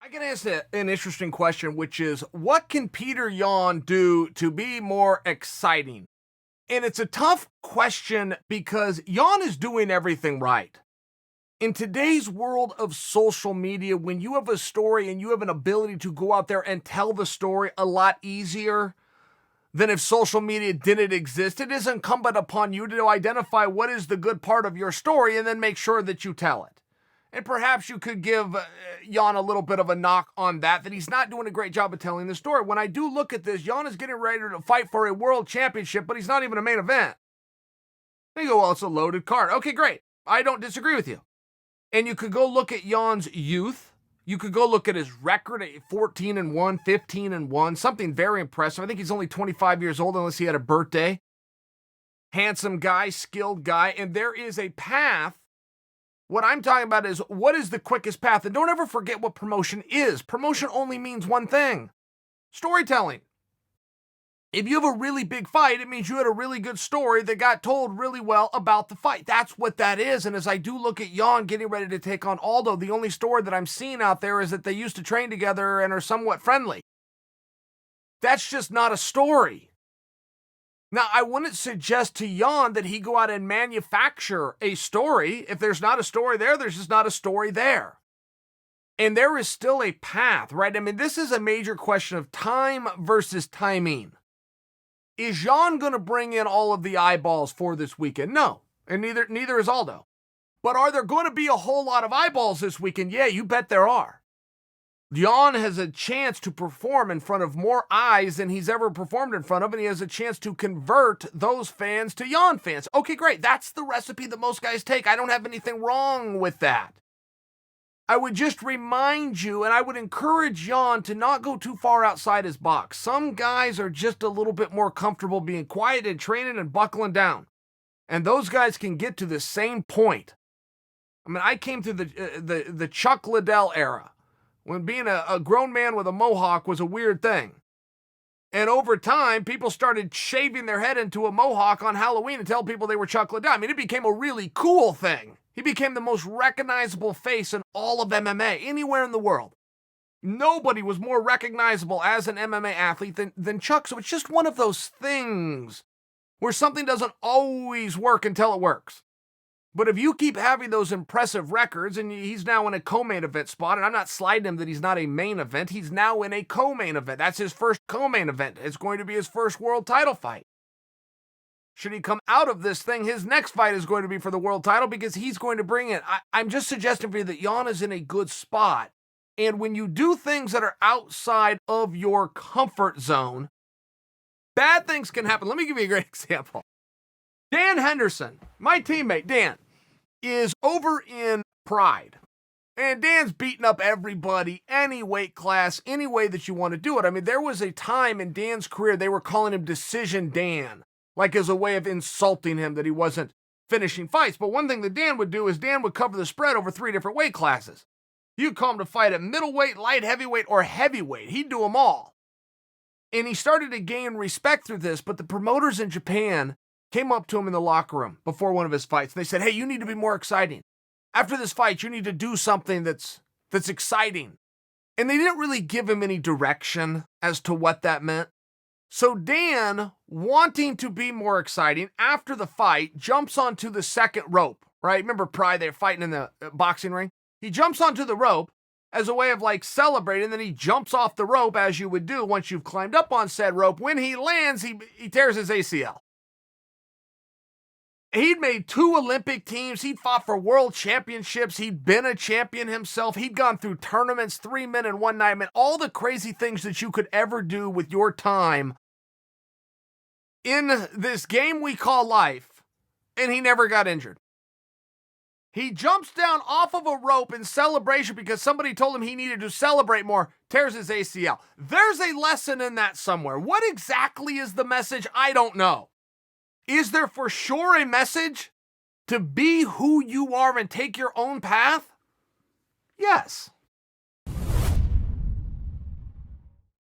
I can ask an interesting question, which is what can Petr Yan do to be more exciting? And it's a tough question because Yan is doing everything right. In today's world of social media, when you have a story and you have an ability to go out there and tell the story a lot easier than if social media didn't exist, it is incumbent upon you to identify what is the good part of your story and then make sure that you tell it. And perhaps you could give Yan a little bit of a knock on that he's not doing a great job of telling the story. When I do look at this, Yan is getting ready to fight for a world championship, but he's not even a main event. And you go, well, it's a loaded card. Okay, great. I don't disagree with you. And you could go look at Yan's youth. You could go look at his record at 14-1, 15-1, something very impressive. I think he's only 25 years old unless he had a birthday. Handsome guy, skilled guy, and there is a path. What I'm talking about is what is the quickest path? And don't ever forget what promotion is. Promotion only means one thing: storytelling. If you have a really big fight, it means you had a really good story that got told really well about the fight. That's what that is. And as I do look at Yan getting ready to take on Aldo, the only story that I'm seeing out there is that they used to train together and are somewhat friendly. That's just not a story. Now, I wouldn't suggest to Yan that he go out and manufacture a story. If there's not a story there, there's just not a story there. And there is still a path, right? I mean, this is a major question of time versus timing. Is Yan going to bring in all of the eyeballs for this weekend? No, and neither is Aldo. But are there going to be a whole lot of eyeballs this weekend? Yeah, you bet there are. Yan has a chance to perform in front of more eyes than he's ever performed in front of, and he has a chance to convert those fans to Yan fans. Okay, great. That's the recipe that most guys take. I don't have anything wrong with that. I would just remind you, and I would encourage Yan to not go too far outside his box. Some guys are just a little bit more comfortable being quiet and training and buckling down. And those guys can get to the same point. I mean, I came through the Chuck Liddell era, when being a grown man with a mohawk was a weird thing. And over time, people started shaving their head into a mohawk on Halloween and telling people they were Chuck Liddell. I mean, it became a really cool thing. He became the most recognizable face in all of MMA, anywhere in the world. Nobody was more recognizable as an MMA athlete than Chuck. So it's just one of those things where something doesn't always work until it works. But if you keep having those impressive records, and he's now in a co-main event spot, and I'm not sliding him that he's not a main event, he's now in a co-main event. That's his first co-main event. It's going to be his first world title fight. Should he come out of this thing, his next fight is going to be for the world title because he's going to bring it. I'm just suggesting for you that Yan is in a good spot. And when you do things that are outside of your comfort zone, bad things can happen. Let me give you a great example. Dan Henderson, my teammate, Dan, is over in Pride. And Dan's beating up everybody, any weight class, any way that you want to do it. I mean, there was a time in Dan's career they were calling him Decision Dan, like as a way of insulting him that he wasn't finishing fights. But one thing that Dan would do is Dan would cover the spread over 3 different weight classes. You'd call him to fight at middleweight, light heavyweight, or heavyweight. He'd do them all. And he started to gain respect through this, but the promoters in Japan came up to him in the locker room before one of his fights. And they said, hey, you need to be more exciting. After this fight, you need to do something that's exciting. And they didn't really give him any direction as to what that meant. So Dan, wanting to be more exciting, after the fight, jumps onto the second rope, right? Remember Pride, they're fighting in the boxing ring? He jumps onto the rope as a way of like celebrating, then he jumps off the rope as you would do once you've climbed up on said rope. When he lands, he tears his ACL. He'd made 2 Olympic teams. He'd fought for world championships. He'd been a champion himself. He'd gone through tournaments, 3 men in 1 night. I mean, all the crazy things that you could ever do with your time in this game we call life, and he never got injured. He jumps down off of a rope in celebration because somebody told him he needed to celebrate more, tears his ACL. There's a lesson in that somewhere. What exactly is the message? I don't know. Is there for sure a message to be who you are and take your own path? Yes.